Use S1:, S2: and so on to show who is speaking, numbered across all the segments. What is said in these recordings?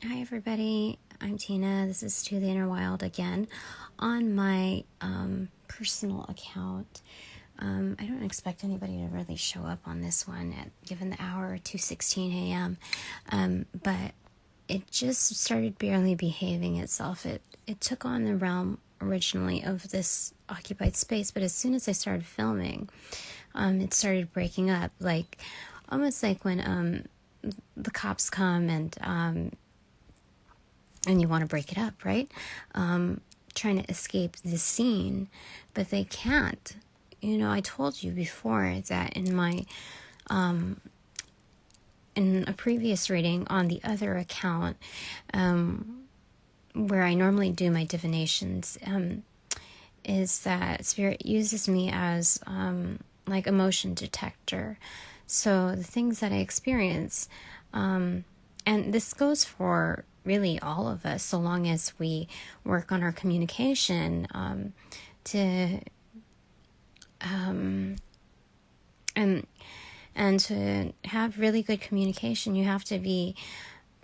S1: Hi everybody, I'm Tina. This is To the Inner Wild again on my personal account. I don't expect anybody to really show up on this one given the hour, 2:16 a.m. But it just started barely behaving itself. It took on the realm originally of this occupied space, but as soon as I started filming, it started breaking up, like almost like when the cops come and you want to break it up, right? Trying to escape the scene, but they can't. You know, I told you before that in my in a previous reading on the other account, where I normally do my divinations, is that Spirit uses me as like a motion detector. So the things that I experience, and this goes for really all of us, so long as we work on our communication, to and to have really good communication, you have to be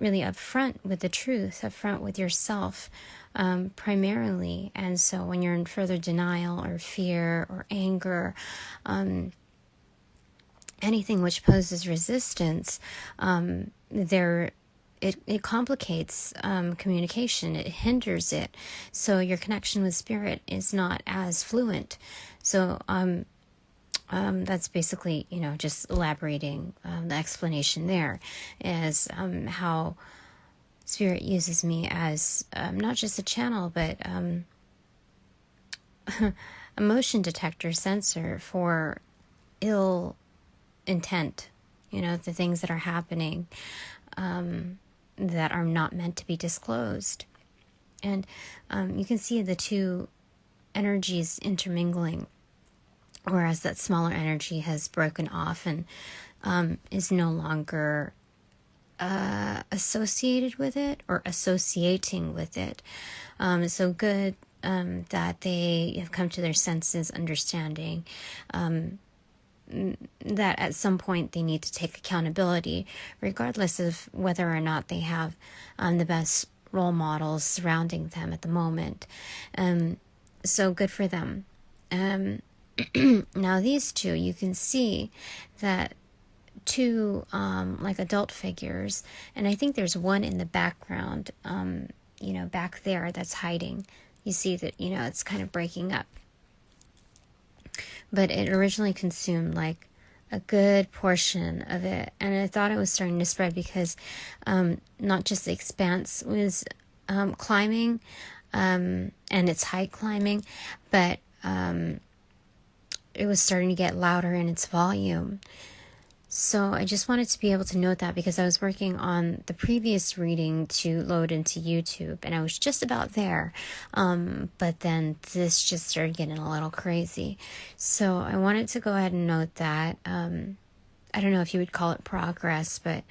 S1: really upfront with the truth, upfront with yourself, primarily. And so when you're in further denial or fear or anger, anything which poses resistance, it complicates communication. It hinders it. So your connection with spirit is not as fluent. So that's basically, just elaborating the explanation there is how spirit uses me as not just a channel, but a motion detector sensor for ill intent, the things that are happening that are not meant to be disclosed. And you can see the two energies intermingling, whereas that smaller energy has broken off and is no longer associated with it or associating with it. So good that they have come to their senses, understanding that at some point they need to take accountability, regardless of whether or not they have the best role models surrounding them at the moment. So good for them. Now these two, you can see that two like adult figures, and I think there's one in the background, back there that's hiding. You see that, it's kind of breaking up. But it originally consumed like a good portion of it, and I thought it was starting to spread because not just the expanse was climbing and its height climbing, but it was starting to get louder in its volume. So I just wanted to be able to note that because I was working on the previous reading to load into YouTube, and I was just about there. But then this just started getting a little crazy. So I wanted to go ahead and note that. I don't know if you would call it progress, but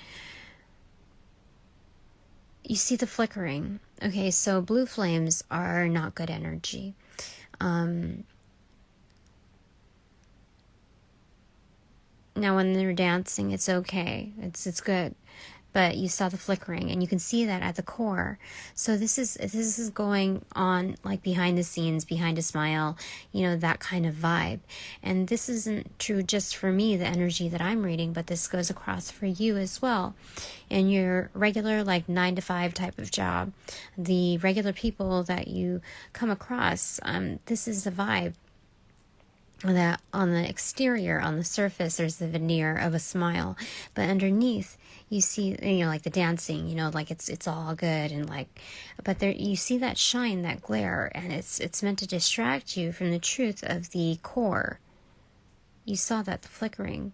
S1: you see the flickering. Okay, so blue flames are not good energy. Now, when they're dancing, it's okay. It's good. But you saw the flickering, and you can see that at the core. So this is going on like behind the scenes, behind a smile, that kind of vibe. And this isn't true just for me, the energy that I'm reading, but this goes across for you as well. In your regular, like 9 to 5 type of job, the regular people that you come across, this is the vibe. That on the exterior, on the surface, there's the veneer of a smile, but underneath you see, like the dancing, like it's all good, and like, but there you see that shine, that glare, and it's meant to distract you from the truth of the core. You saw that, the flickering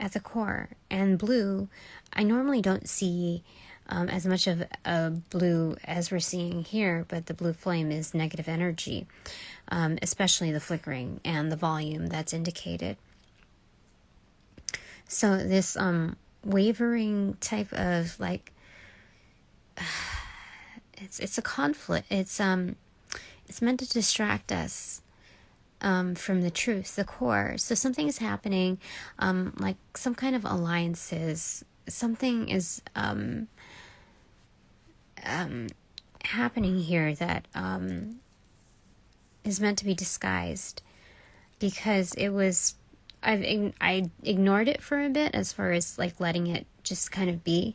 S1: at the core. And blue, I normally don't see as much of a blue as we're seeing here, but the blue flame is negative energy, especially the flickering and the volume that's indicated. So this wavering type of like, it's a conflict. It's meant to distract us from the truth, the core. So something is happening, like some kind of alliances. Something is happening here that is meant to be disguised, because it was, I ignored it for a bit as far as like letting it just kind of be,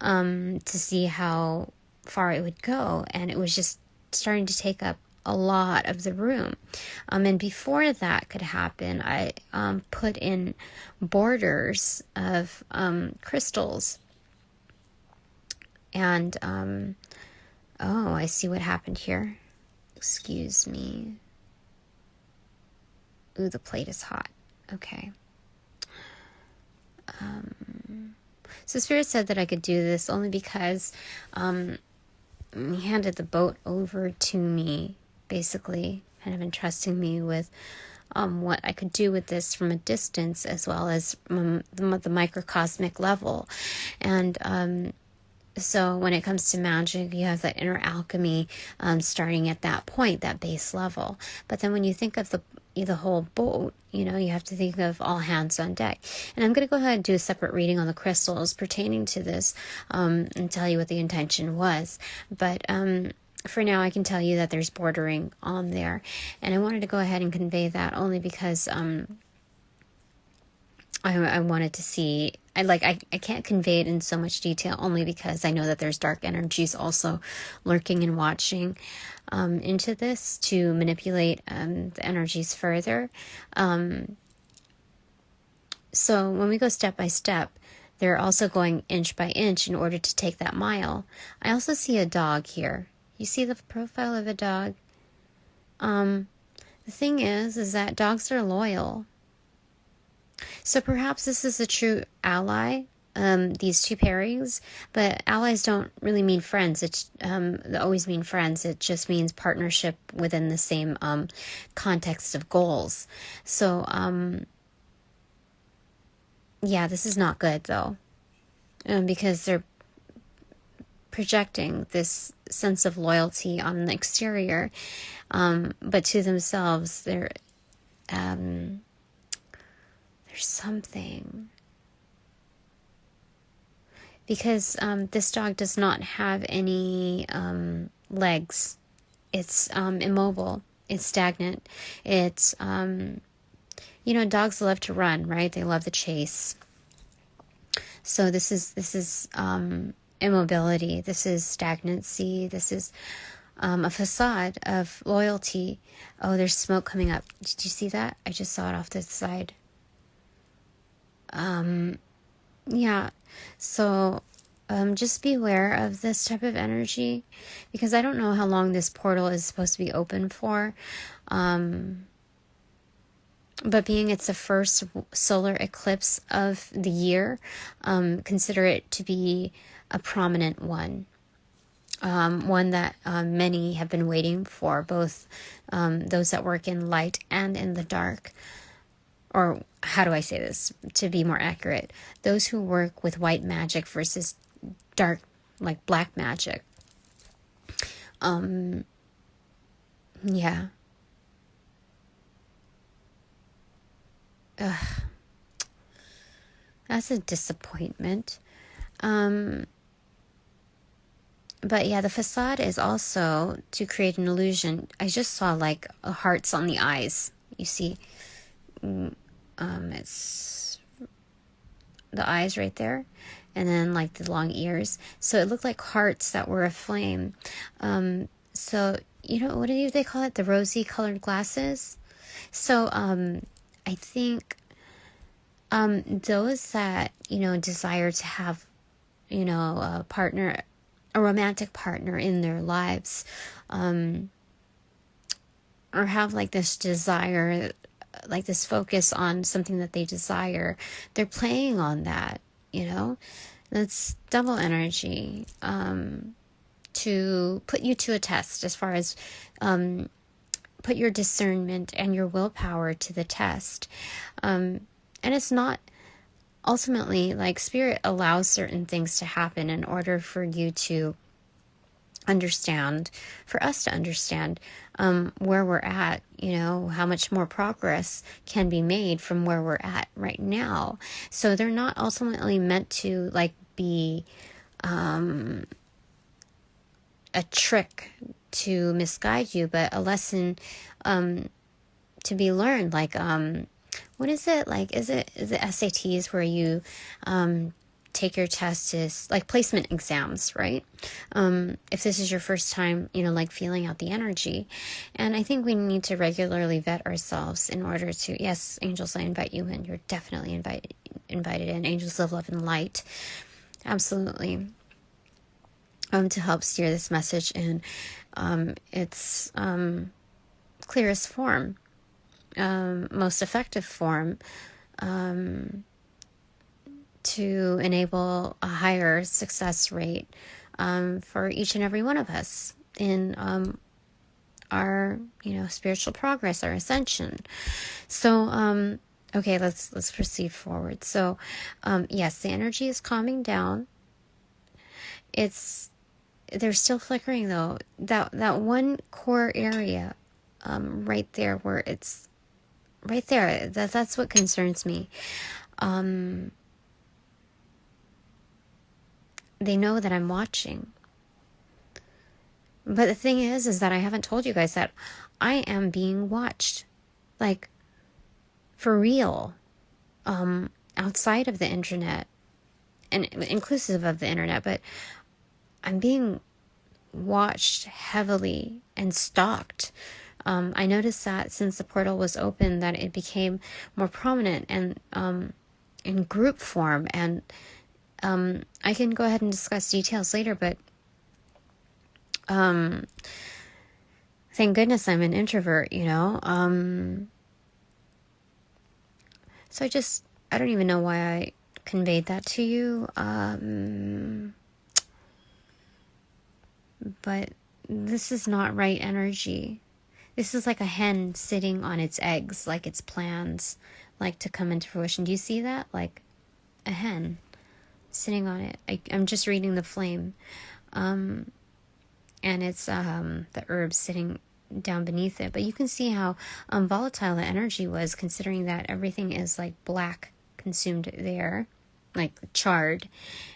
S1: to see how far it would go, and it was just starting to take up a lot of the room. And before that could happen, I put in borders of crystals, and oh, I see what happened here. Excuse me. Ooh, the plate is hot. Okay. So Spirit said that I could do this only because he handed the boat over to me, basically, kind of entrusting me with what I could do with this from a distance, as well as the microcosmic level. And so when it comes to magic, you have that inner alchemy starting at that point, that base level. But then when you think of the whole boat, you know, you have to think of all hands on deck. And I'm going to go ahead and do a separate reading on the crystals pertaining to this, and tell you what the intention was. But for now, I can tell you that there's bordering on there. And I wanted to go ahead and convey that only because I wanted to see, I can't convey it in so much detail only because I know that there's dark energies also lurking and watching into this to manipulate the energies further. So when we go step by step, they're also going inch by inch in order to take that mile. I also see a dog here. You see the profile of a dog? The thing is that dogs are loyal. So perhaps this is a true ally, these two pairings, but allies don't really mean friends. They always mean friends. It just means partnership within the same context of goals. So, yeah, this is not good though, because they're projecting this sense of loyalty on the exterior, but to themselves, there's something, because this dog does not have any legs. It's immobile. It's stagnant. It's dogs love to run, right? They love the chase. So this is immobility. This is stagnancy. This is a facade of loyalty. Oh, there's smoke coming up. Did you see that? I just saw it off the side. Yeah, so just beware of this type of energy, because I don't know how long this portal is supposed to be open for, but being it's the first solar eclipse of the year, consider it to be a prominent one, one that many have been waiting for, both those that work in light and in the dark. Or how do I say this to be more accurate? Those who work with white magic versus dark, like black magic. Yeah. Ugh. That's a disappointment. But yeah, the facade is also to create an illusion. I just saw like hearts on the eyes. You see, it's the eyes right there, and then like the long ears. So it looked like hearts that were aflame. So what do they call it? The rosy colored glasses. So I think those that desire to have a partner, a romantic partner in their lives, or have like this desire, like this focus on something that they desire, they're playing on that, that's double energy, to put you to a test, as far as put your discernment and your willpower to the test. And it's not ultimately like Spirit allows certain things to happen in order for you to understand, for us to understand where we're at, how much more progress can be made from where we're at right now. So they're not ultimately meant to like be a trick to misguide you, but a lesson to be learned. Like, what is it? Like, is it SATs where you take your test is like placement exams, right? If this is your first time, like feeling out the energy. And I think we need to regularly vet ourselves in order to, yes, angels, I invite you in. You're definitely invited in. Angels of love and light. Absolutely. To help steer this message in its clearest form, most effective form, to enable a higher success rate for each and every one of us in our spiritual progress, our ascension. So okay, let's proceed forward. So yes, the energy is calming down. They're still flickering though. That one core area right there where it's right there, that's what concerns me. They know that I'm watching. But the thing is that I haven't told you guys that I am being watched. Like, for real. Outside of the internet. And inclusive of the internet. But I'm being watched heavily and stalked. I noticed that since the portal was open that it became more prominent and in group form. And I can go ahead and discuss details later, but thank goodness I'm an introvert, so I don't even know why I conveyed that to you, but this is not right energy. This is like a hen sitting on its eggs, like its plans, like to come into fruition. Do you see that? Like a hen sitting on it. I'm just reading the flame. And it's the herbs sitting down beneath it. But you can see how volatile the energy was, considering that everything is like black consumed there, like charred.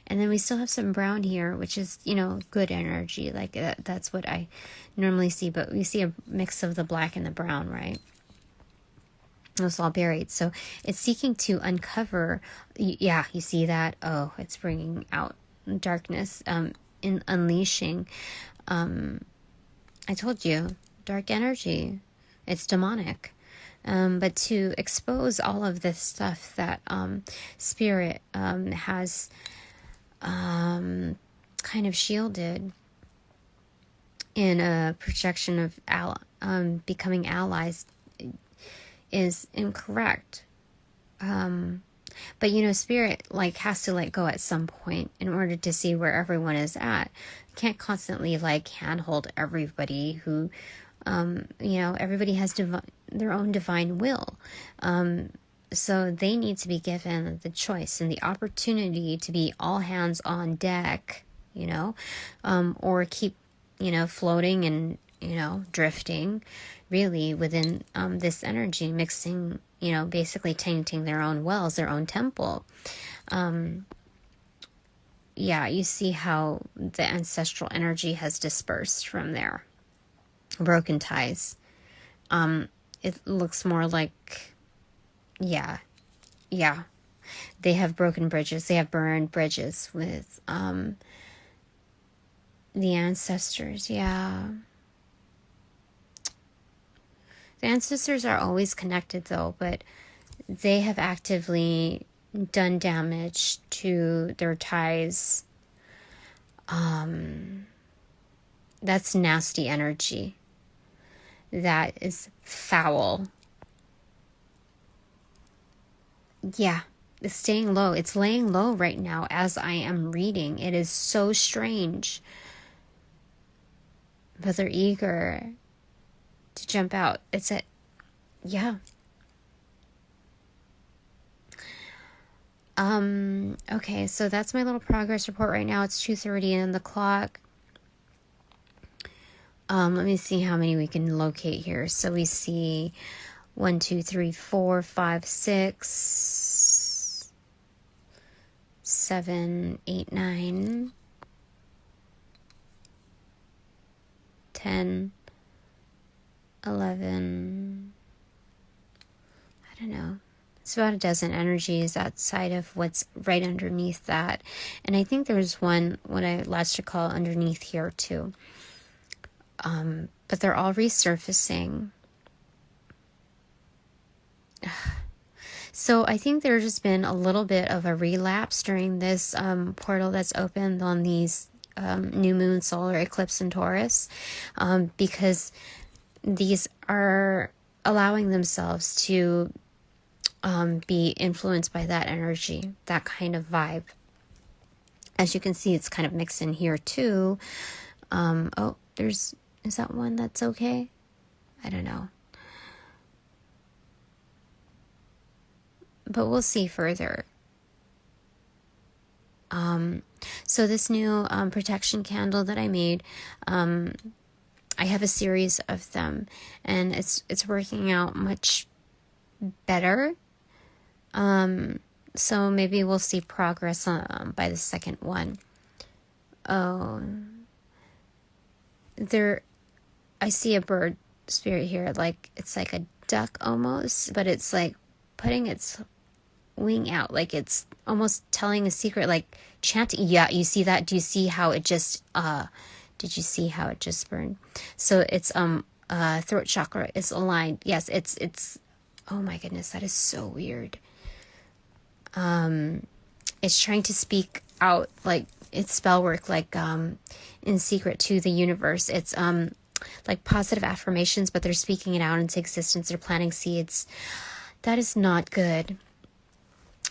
S1: And then we still have some brown here, which is, good energy. Like that's what I normally see. But we see a mix of the black and the brown, right? It's all buried. So it's seeking to uncover. Yeah, you see that? Oh, it's bringing out darkness, in unleashing. I told you, dark energy. It's demonic. But to expose all of this stuff that spirit has kind of shielded in a projection of becoming allies is incorrect. But spirit has to let go at some point in order to see where everyone is at. You can't constantly handhold everybody who everybody has their own divine will. So they need to be given the choice and the opportunity to be all hands on deck, or keep floating and drifting really within this energy, mixing, basically tainting their own wells, their own temple. Yeah, you see how the ancestral energy has dispersed from there. Broken ties. It looks more like, yeah. They have broken bridges. They have burned bridges with the ancestors. Yeah. The ancestors are always connected though, but they have actively done damage to their ties. That's nasty energy. That is foul. Yeah, it's staying low. It's laying low right now as I am reading. It is so strange. But they're eager to jump out. Yeah. Okay, so that's my little progress report right now. It's 2:30 on the clock. Let me see how many we can locate here. So we see 1, 2, 3, 4, 5, 6, 7, 8, 9. 10, 11, I don't know. It's about a dozen energies outside of what's right underneath that. And I think there's one, what I like to call underneath here too. But they're all resurfacing. So I think there's just been a little bit of a relapse during this portal that's opened on these new moon solar eclipse in Taurus, because these are allowing themselves to be influenced by that energy, that kind of vibe. As you can see, it's kind of mixed in here too. Oh, is that one that's okay? I don't know. But we'll see further. So this new protection candle that I made, I have a series of them, and it's working out much better. So maybe we'll see progress by the second one. Oh, I see a bird spirit here, like it's like a duck almost, but it's like putting its wing out, like it's almost telling a secret, like chanting. Yeah, you see that? Do you see how it just did you see how it just burned? So it's throat chakra is aligned. Yes, it's oh my goodness, that is so weird. It's trying to speak out, like it's spell work, like in secret to the universe. It's like positive affirmations, but they're speaking it out into existence. They're planting seeds. That is not good,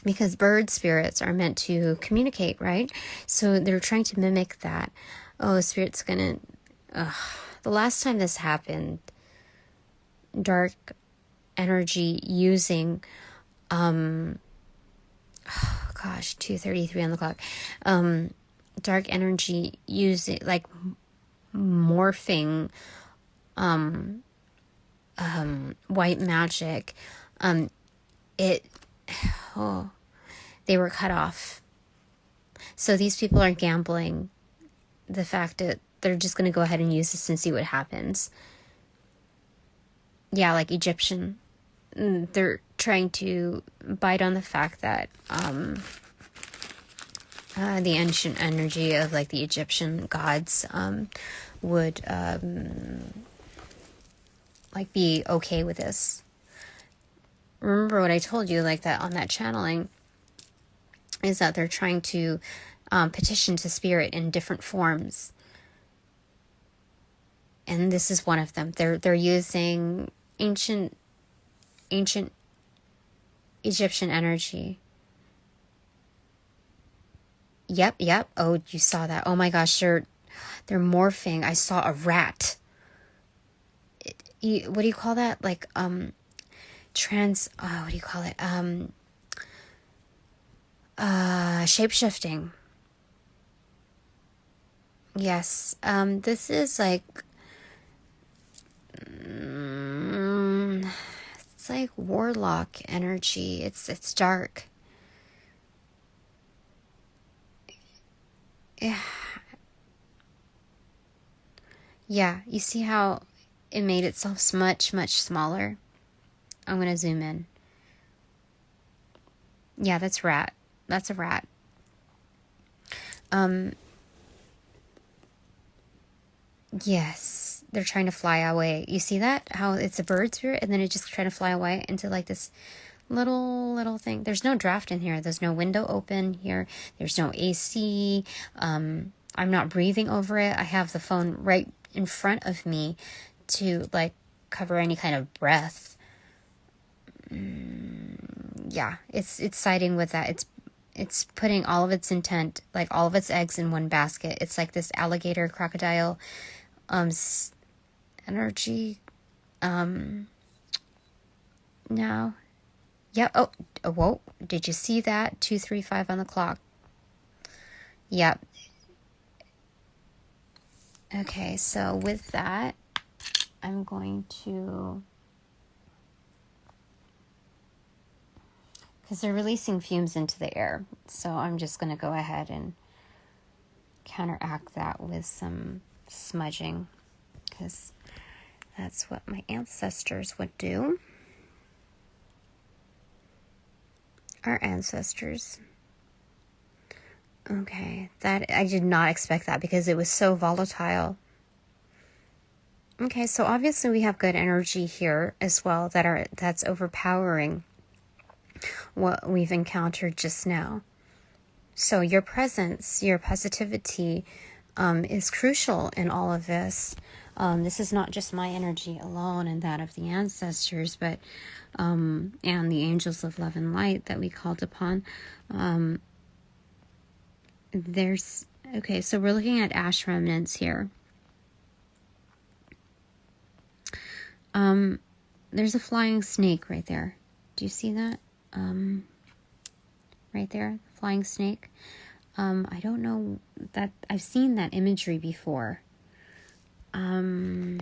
S1: because bird spirits are meant to communicate, right? So they're trying to mimic that. Oh, spirit's gonna the last time this happened, dark energy using 2:33 on the clock, dark energy using, like, morphing white magic, they were cut off. So these people are gambling the fact that they're just going to go ahead and use this and see what happens. Yeah, like Egyptian. They're trying to bite on the fact that the ancient energy of, like, the Egyptian gods would like be okay with this. Remember what I told you, like, that on that channeling, is that they're trying to petition to spirit in different forms, and this is one of them. They're using ancient Egyptian energy. Yep. Oh, you saw that? Oh my gosh, they're morphing. I saw a rat. What do you call that? Like what do you call it? Shape-shifting. Yes. This is like it's like warlock energy. It's dark. Yeah, you see how it made itself much, much smaller? I'm going to zoom in. Yeah, that's rat. That's a rat. Yes, they're trying to fly away. You see that? How it's a bird spirit, and then it just trying to fly away into, like, this little thing. There's no draft in here. There's no window open here. There's no AC. I'm not breathing over it. I have the phone right in front of me to, like, cover any kind of breath. Yeah, it's siding with that. It's putting all of its intent, like all of its eggs, in one basket. It's like this alligator crocodile energy. Now, yeah. Oh, whoa! Did you see that? 2:35 on the clock. Yep. Okay, so with that, I'm going to, because they're releasing fumes into the air, so I'm just going to go ahead and counteract that with some smudging. because that's what my ancestors would do. Our ancestors. Okay, that I did not expect that because it was so volatile. Okay, so obviously we have good energy here as well that's overpowering what we've encountered just now. So your presence, your positivity is crucial in all of this. This is not just my energy alone and that of the ancestors, but and the angels of love and light that we called upon. Okay, so we're looking at ash remnants here. There's a flying snake right there. Do you see that? Right there, flying snake. I don't know that I've seen that imagery before. But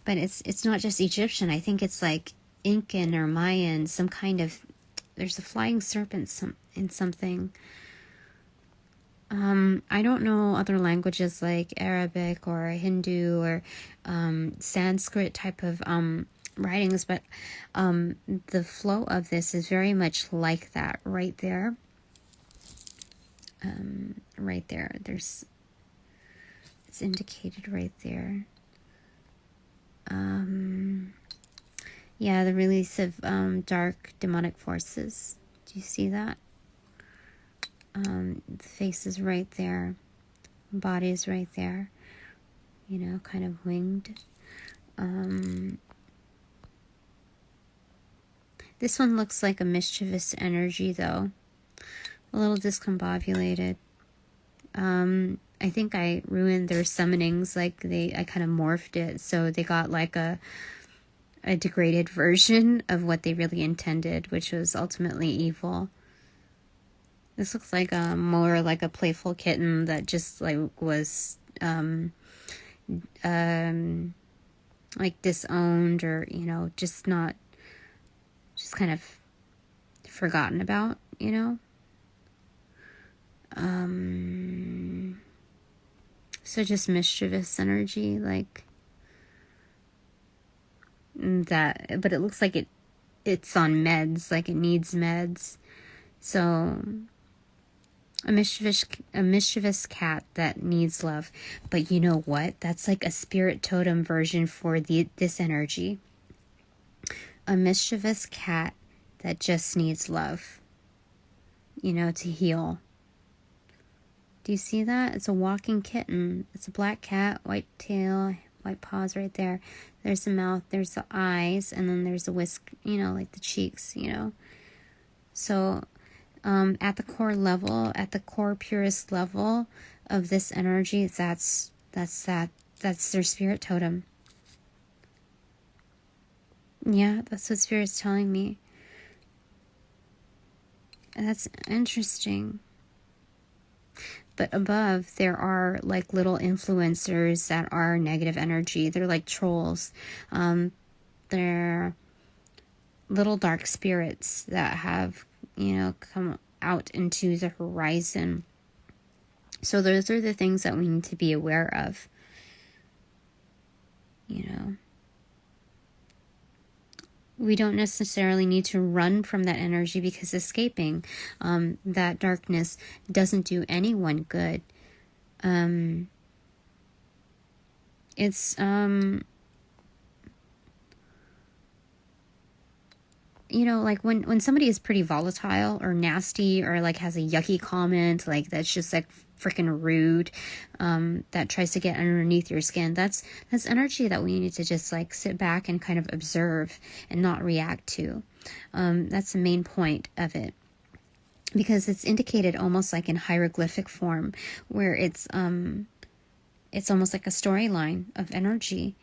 S1: it's not just Egyptian. I think it's like Incan or Mayan, some kind of, there's a flying serpent in something. I don't know other languages like Arabic or Hindu or Sanskrit type of writings, but the flow of this is very much like that right there. Right there. It's indicated right there. Yeah, the release of dark demonic forces. Do you see that? The face is right there. Body is right there. You know, kind of winged. This one looks like a mischievous energy, though. A little discombobulated. I think I ruined their summonings. Like, I kind of morphed it, so they got like a degraded version of what they really intended, which was ultimately evil. This looks like more like a playful kitten that just like was like disowned, or just kind of forgotten about, so just mischievous energy like that, but it looks like it's on meds, like it needs meds. So a mischievous cat that needs love. But you know what? That's like a spirit totem version for this energy. A mischievous cat that just needs love, to heal. Do you see that? It's a walking kitten. It's a black cat, white tail, white paws right there. There's the mouth, there's the eyes, and then there's the whisk, like the cheeks, So at the core level, at the core purest level of this energy, that's their spirit totem. Yeah, that's what Spirit's telling me. And that's interesting. But above, there are like little influencers that are negative energy. They're like trolls. They're little dark spirits that have, come out into the horizon. So those are the things that we need to be aware of. We don't necessarily need to run from that energy, because escaping that darkness doesn't do anyone good. It's like when somebody is pretty volatile or nasty, or like has a yucky comment, like that's just like freaking rude, that tries to get underneath your skin, that's energy that we need to just like sit back and kind of observe and not react to. That's the main point of it, because it's indicated almost like in hieroglyphic form, where it's almost like a storyline of energy.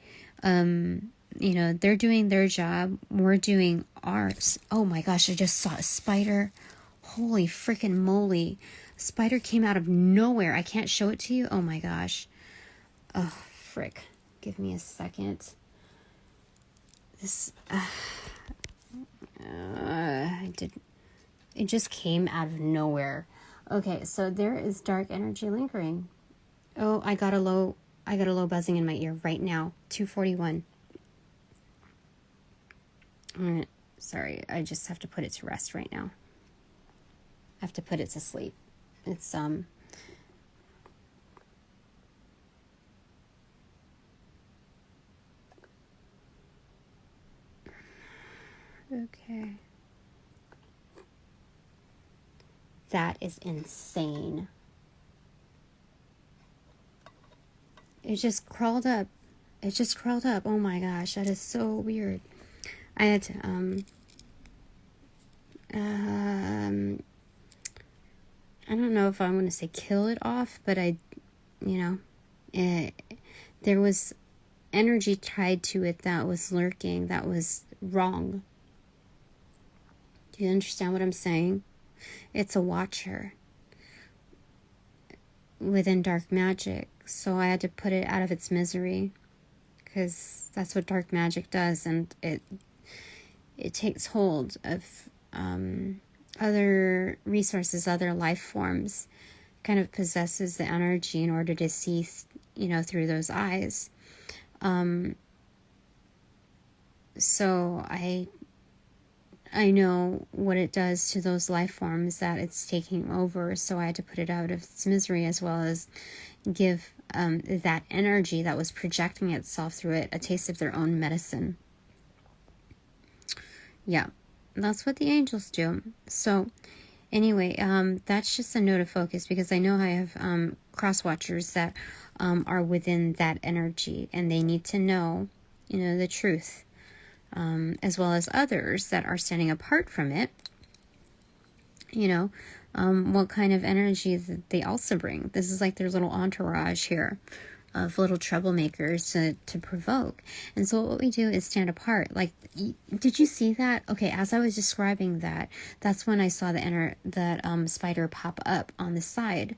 S1: They're doing their job, we're doing ours. Oh my gosh, I just saw a spider. Holy freaking moly. Spider came out of nowhere. I can't show it to you. Oh my gosh. Oh, frick. Give me a second. This, it just came out of nowhere. Okay, so there is dark energy lingering. Oh, I got a low I got a low buzzing in my ear right now. 2:41. Sorry, I just have to put it to rest right now. I have to put it to sleep. It's okay. That is insane. It just crawled up. It just crawled up. Oh my gosh, that is so weird. I had to I don't know if I'm going to say kill it off, but there was energy tied to it that was lurking, that was wrong. Do you understand what I'm saying? It's a watcher within dark magic, so I had to put it out of its misery, because that's what dark magic does, and it takes hold of other resources, other life forms, kind of possesses the energy in order to see, through those eyes. So I know what it does to those life forms that it's taking over, so I had to put it out of its misery, as well as give that energy that was projecting itself through it a taste of their own medicine. Yeah, that's what the angels do. So anyway, that's just a note of focus, because I know I have cross watchers that are within that energy, and they need to know, the truth, as well as others that are standing apart from it, what kind of energy that they also bring. This is like their little entourage here of little troublemakers to provoke. And so what we do is stand apart. Like, did you see that? Okay, as I was describing that, that's when I saw that spider pop up on the side.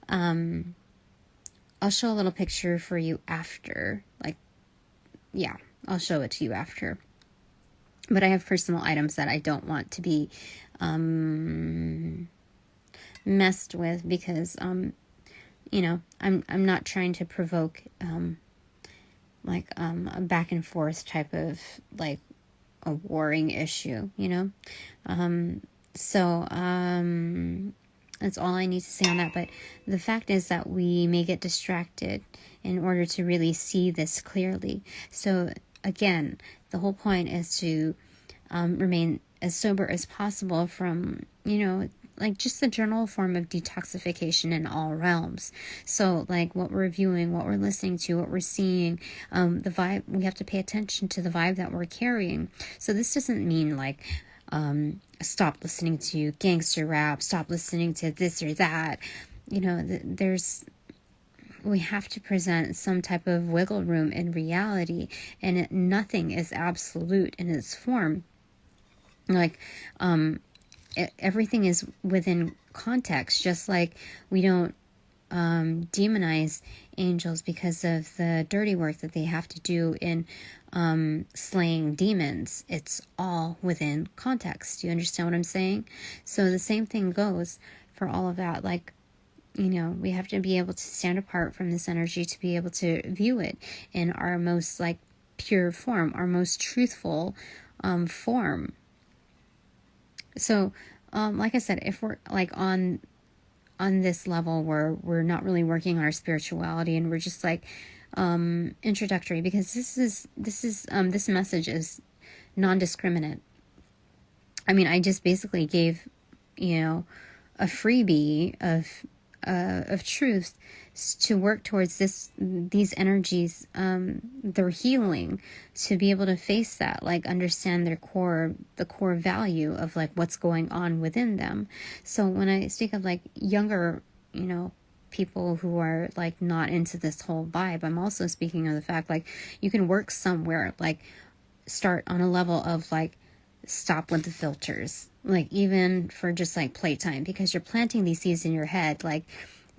S1: I'll show a little picture for you after. I'll show it to you after. But I have personal items that I don't want to be messed with, because I'm not trying to provoke a back and forth type of like a warring issue, so that's all I need to say on that. But the fact is that we may get distracted in order to really see this clearly. So again, the whole point is to remain as sober as possible from, just the general form of detoxification in all realms. So like what we're viewing, what we're listening to, what we're seeing, the vibe, we have to pay attention to the vibe that we're carrying. So this doesn't mean like, stop listening to gangster rap, stop listening to this or that. We have to present some type of wiggle room in reality, and nothing is absolute in its form. Like, everything is within context, just like we don't demonize angels because of the dirty work that they have to do in slaying demons. It's all within context. Do you understand what I'm saying? So the same thing goes for all of that. Like, we have to be able to stand apart from this energy to be able to view it in our most like pure form, our most truthful form. So, like I said, if we're like on this level where we're not really working on our spirituality, and we're just like introductory, because this message is non-discriminate. I mean, I just basically gave a freebie of truth to work towards these energies, their healing, to be able to face that, like understand the core value of like what's going on within them. So when I speak of like younger, people who are like not into this whole vibe, I'm also speaking of the fact like you can work somewhere, like start on a level of like stop with the filters, like even for just like playtime, because you're planting these seeds in your head, like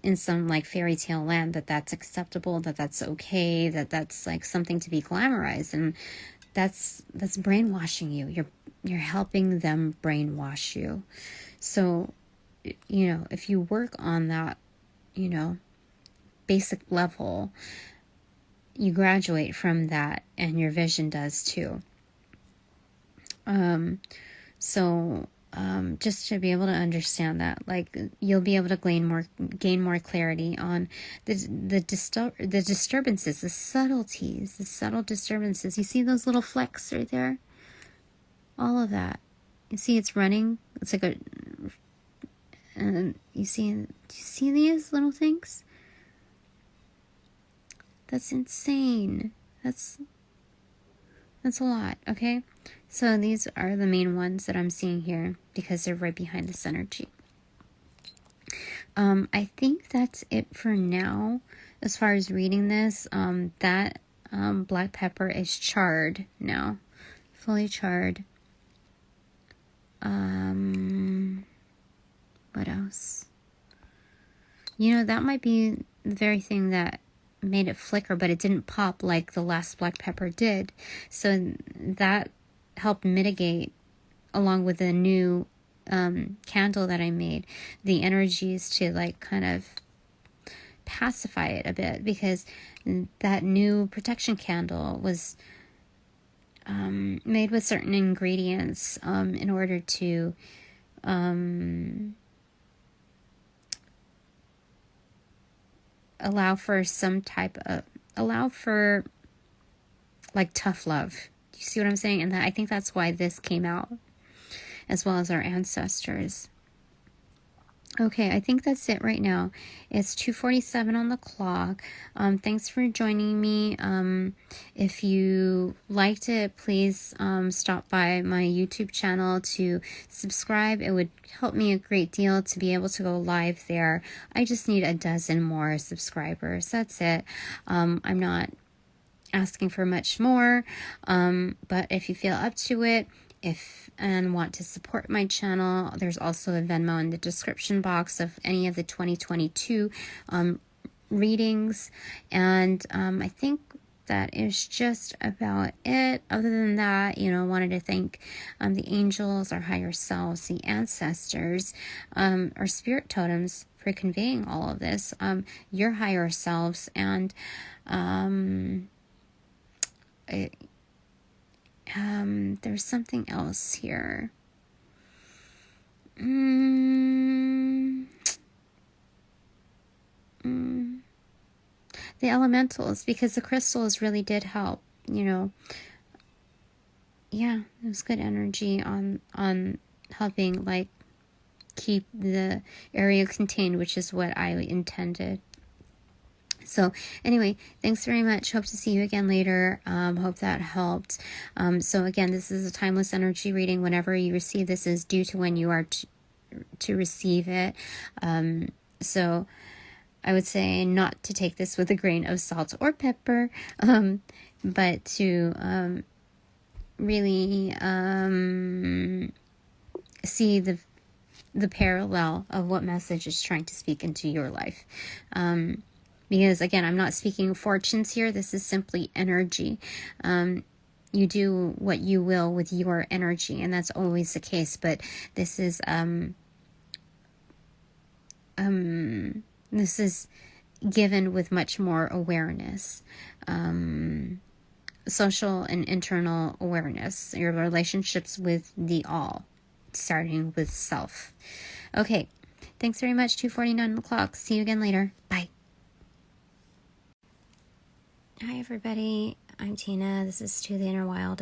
S1: in some like fairy tale land, that's acceptable, that's okay, that's like something to be glamorized, and that's brainwashing you. You're helping them brainwash you. So if you work on that basic level, you graduate from that, and your vision does too. So just to be able to understand that, like, you'll be able to gain more clarity on the disturbances, the subtleties, the subtle disturbances. You see those little flecks right there? All of that. You see it's running. It's like a, and do you see these little things? That's insane. That's a lot, okay? So these are the main ones that I'm seeing here because they're right behind this energy. I think that's it for now as far as reading this. That black pepper is charred now, fully charred. What else? You know, that might be the very thing that made it flicker, but it didn't pop like the last black pepper did. So that helped mitigate, along with the new candle that I made, the energies to like kind of pacify it a bit, because that new protection candle was made with certain ingredients in order to allow for like tough love. Do you see what I'm saying? And I think that's why this came out, as well as our ancestors. Okay, I think that's it right now. It's 2:47 on the clock. Thanks for joining me. If you liked it, please stop by my YouTube channel to subscribe. It would help me a great deal to be able to go live there. I just need a dozen more subscribers. That's it. I'm not asking for much more, but if you feel up to it, and want to support my channel, there's also a Venmo in the description box of any of the 2022 readings. And I think that is just about it. Other than that, you know, I wanted to thank the angels, our higher selves, the ancestors, our spirit totems for conveying all of this, your higher selves, and there's something else here. The elementals, because the crystals really did help, you know. Yeah, it was good energy on helping, like, keep the area contained, which is what I intended. So anyway, thanks very much. Hope to see you again later. Hope that helped. So again, this is a timeless energy reading. Whenever you receive this is due to when you are to receive it. So I would say not to take this with a grain of salt or pepper, but to really see the parallel of what message is trying to speak into your life. Because again, I'm not speaking fortunes here. This is simply energy. You do what you will with your energy, and that's always the case. But this is given with much more awareness, social and internal awareness. Your relationships with the all, starting with self. Okay, thanks very much. 2:49 on the clock. See you again later. Bye. Hi everybody, I'm Tina. This is To the Inner Wild.